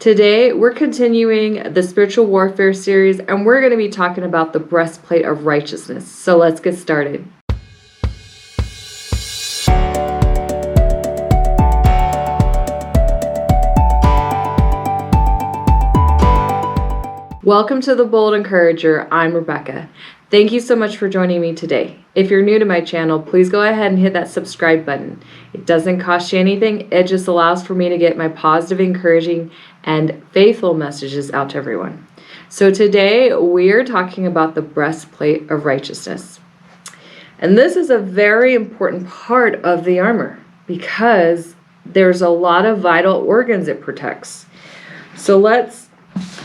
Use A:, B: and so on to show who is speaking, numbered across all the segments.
A: Today, we're continuing the spiritual warfare series, and we're going to be talking about the breastplate of righteousness. So let's get started. Welcome to The Bold Encourager. I'm Rebecca. Thank you so much for joining me today. If you're new to my channel, please go ahead and hit that subscribe button. It doesn't cost you anything. It just allows for me to get my positive, encouraging, and faithful messages out to everyone. So today we're talking about the breastplate of righteousness. And this is a very important part of the armor because there's a lot of vital organs it protects. So let's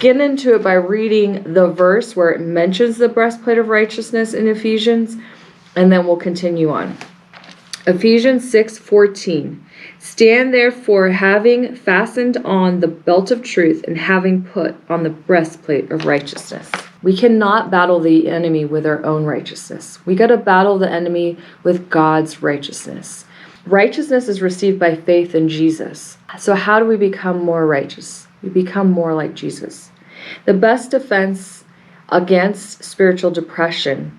A: get into it by reading the verse where it mentions the breastplate of righteousness in Ephesians, and then we'll continue on. Ephesians 6:14. Stand therefore, having fastened on the belt of truth and having put on the breastplate of righteousness. We cannot battle the enemy with our own righteousness. We got to battle the enemy with God's righteousness. Righteousness is received by faith in Jesus. So how do we become more righteous? We become more like Jesus. The best defense against spiritual depression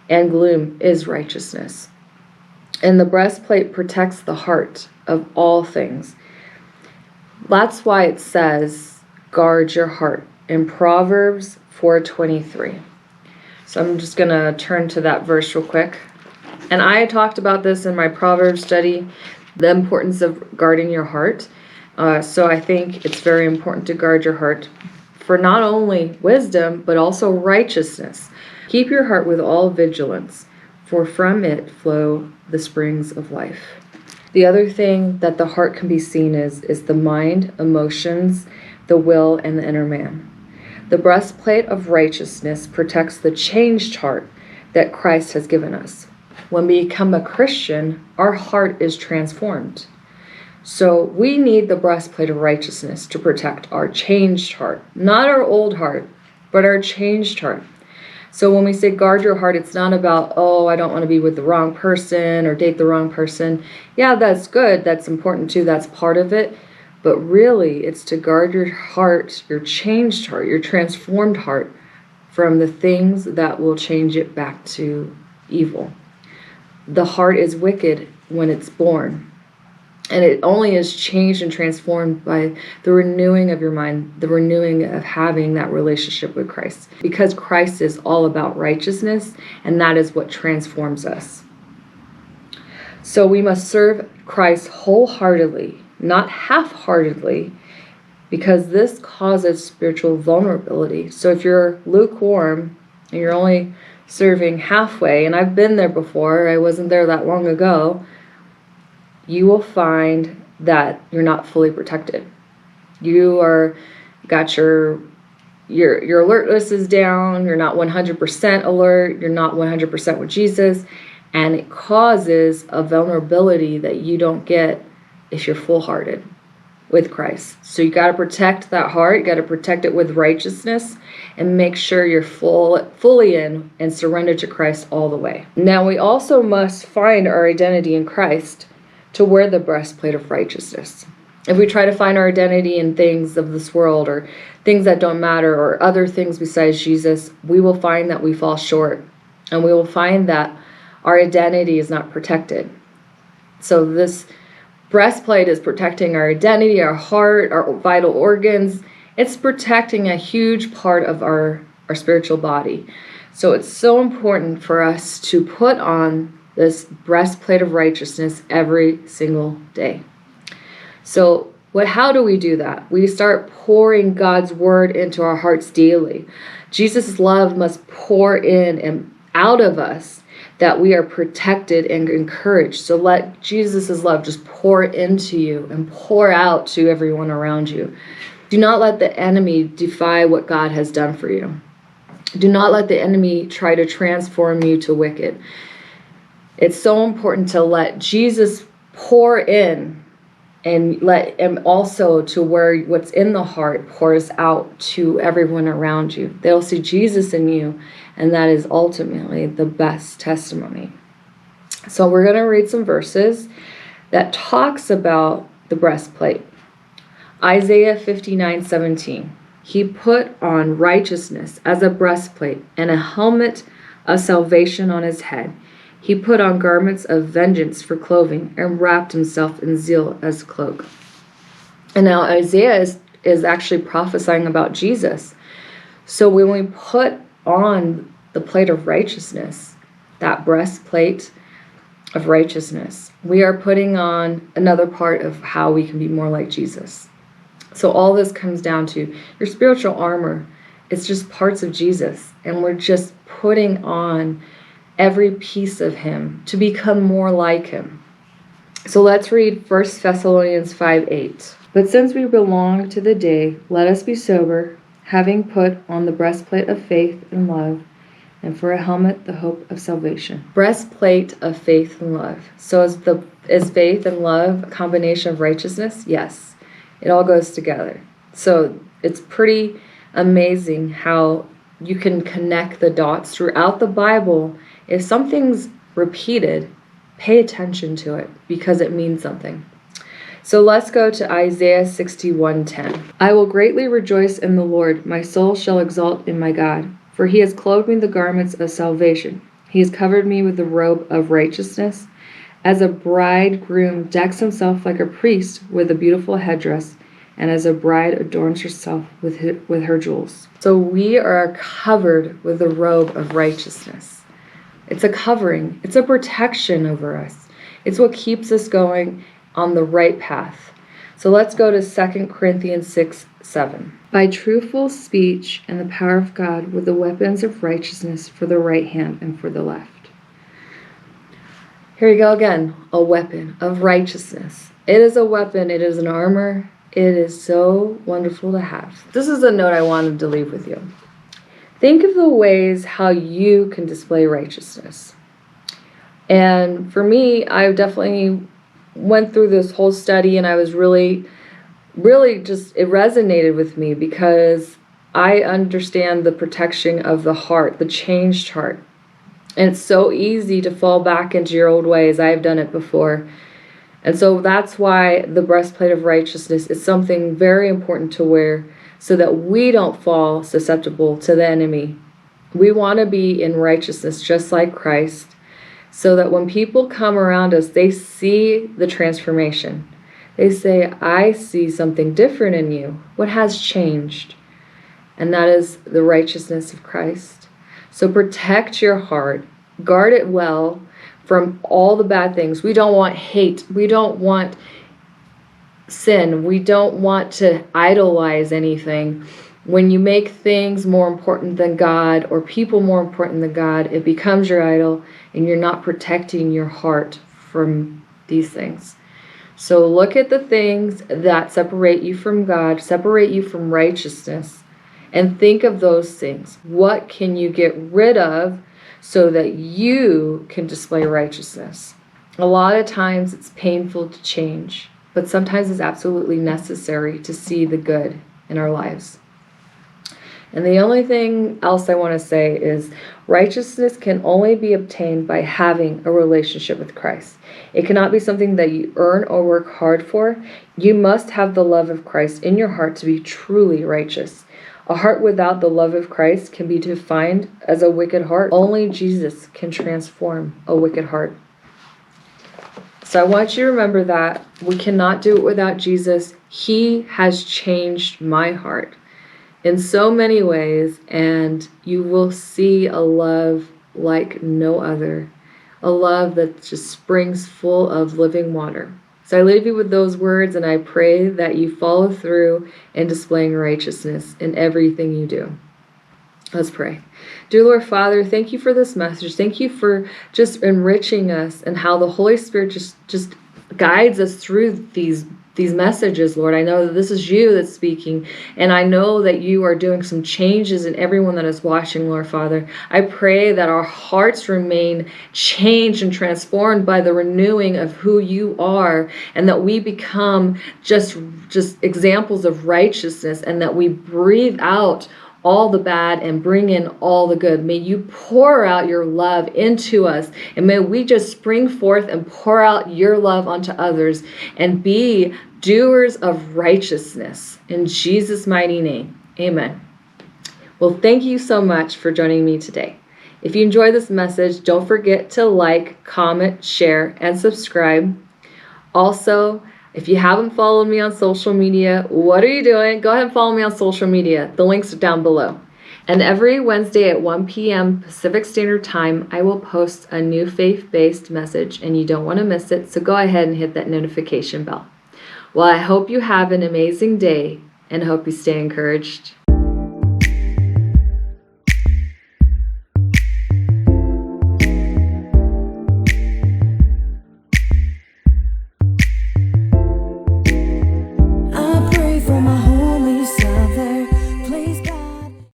A: and gloom is righteousness. And the breastplate protects the heart of all things. That's why it says, guard your heart in Proverbs 4:23. So I'm just going to turn to that verse real quick. And I talked about this in my Proverbs study, the importance of guarding your heart. So I think it's very important to guard your heart for not only wisdom, but also righteousness. Keep your heart with all vigilance, for from it flow the springs of life. The other thing that the heart can be seen is the mind, emotions, the will, and the inner man. The breastplate of righteousness protects the changed heart that Christ has given us. When we become a Christian, our heart is transformed. So we need the breastplate of righteousness to protect our changed heart, not our old heart, but our changed heart. So when we say guard your heart, it's not about, oh, I don't want to be with the wrong person or date the wrong person. Yeah, that's good. That's important too. That's part of it. But really, it's to guard your heart, your changed heart, your transformed heart from the things that will change it back to evil. The heart is wicked when it's born. And it only is changed and transformed by the renewing of your mind, the renewing of having that relationship with Christ. Because Christ is all about righteousness, and that is what transforms us. So we must serve Christ wholeheartedly, not half-heartedly, because this causes spiritual vulnerability. So if you're lukewarm and you're only serving halfway, and I've been there before, I wasn't there that long ago, you will find that you're not fully protected. You got your alertness is down, you're not 100% alert, you're not 100% with Jesus, and it causes a vulnerability that you don't get if you're full-hearted with Christ. So you got to protect that heart, you got to protect it with righteousness, and make sure you're fully in and surrendered to Christ all the way. Now we also must find our identity in Christ to wear the breastplate of righteousness. If we try to find our identity in things of this world or things that don't matter or other things besides Jesus, we will find that we fall short, and we will find that our identity is not protected. So this breastplate is protecting our identity, our heart, our vital organs. It's protecting a huge part of our spiritual body. So it's so important for us to put on this breastplate of righteousness every single day. So how do we do that? We start pouring God's word into our hearts daily. Jesus' love must pour in and out of us that we are protected and encouraged. So let Jesus' love just pour into you and pour out to everyone around you. Do not let the enemy defy what God has done for you. Do not let the enemy try to transform you to wicked. It's so important to let Jesus pour in and let him also to where what's in the heart pours out to everyone around you. They'll see Jesus in you, and that is ultimately the best testimony. So we're going to read some verses that talks about the breastplate. Isaiah 59:17. He put on righteousness as a breastplate and a helmet of salvation on his head. He put on garments of vengeance for clothing and wrapped himself in zeal as a cloak. And now Isaiah is actually prophesying about Jesus. So when we put on the plate of righteousness, that breastplate of righteousness, we are putting on another part of how we can be more like Jesus. So all this comes down to your spiritual armor. It's just parts of Jesus, and we're just putting on every piece of him to become more like him. So let's read 1 Thessalonians 5:8. But since we belong to the day, let us be sober, having put on the breastplate of faith and love, and for a helmet the hope of salvation. Breastplate of faith and love. So is faith and love a combination of righteousness? Yes. It all goes together. So it's pretty amazing how you can connect the dots throughout the Bible. If something's repeated, pay attention to it because it means something. So let's go to Isaiah 61:10. I will greatly rejoice in the Lord. My soul shall exult in my God. For he has clothed me the garments of salvation. He has covered me with the robe of righteousness. As a bridegroom decks himself like a priest with a beautiful headdress, and as a bride adorns herself with her jewels. So we are covered with the robe of righteousness. It's a covering. It's a protection over us. It's what keeps us going on the right path. So let's go to 2 Corinthians 6:7. By truthful speech and the power of God with the weapons of righteousness for the right hand and for the left. Here we go again, a weapon of righteousness. It is a weapon, it is an armor, it is so wonderful to have. This is a note I wanted to leave with you. Think of the ways how you can display righteousness. And for me, I definitely went through this whole study and I was really just, it resonated with me because I understand the protection of the heart, the changed heart. And it's so easy to fall back into your old ways. I've done it before. And so that's why the breastplate of righteousness is something very important to wear so that we don't fall susceptible to the enemy. We want to be in righteousness just like Christ so that when people come around us, they see the transformation. They say, I see something different in you. What has changed? And that is the righteousness of Christ. So protect your heart, guard it well from all the bad things. We don't want hate. We don't want sin. We don't want to idolize anything. When you make things more important than God or people more important than God, it becomes your idol and you're not protecting your heart from these things. So look at the things that separate you from God, separate you from righteousness, and think of those things. What can you get rid of so that you can display righteousness? A lot of times it's painful to change, but sometimes it's absolutely necessary to see the good in our lives. And the only thing else I want to say is righteousness can only be obtained by having a relationship with Christ. It cannot be something that you earn or work hard for. You must have the love of Christ in your heart to be truly righteous. A heart without the love of Christ can be defined as a wicked heart. Only Jesus can transform a wicked heart. So I want you to remember that we cannot do it without Jesus. He has changed my heart in so many ways, and you will see a love like no other, a love that just springs full of living water. So I leave you with those words, and I pray that you follow through in displaying righteousness in everything you do. Let's pray. Dear Lord Father, thank you for this message. Thank you for just enriching us and how the Holy Spirit just guides us through these messages, Lord. I know that this is you that's speaking, and I know that you are doing some changes in everyone that is watching, Lord Father. I pray that our hearts remain changed and transformed by the renewing of who you are, and that we become just examples of righteousness, and that we breathe out all the bad and bring in all the good. May you pour out your love into us, and may we just spring forth and pour out your love onto others and be doers of righteousness. In Jesus' mighty name, amen. Well, thank you so much for joining me today. If you enjoyed this message, don't forget to like, comment, share, and subscribe. Also, if you haven't followed me on social media, what are you doing? Go ahead and follow me on social media. The links are down below. And every Wednesday at 1 p.m. Pacific Standard Time, I will post a new faith-based message, and you don't want to miss it, so go ahead and hit that notification bell. Well, I hope you have an amazing day, and hope you stay encouraged.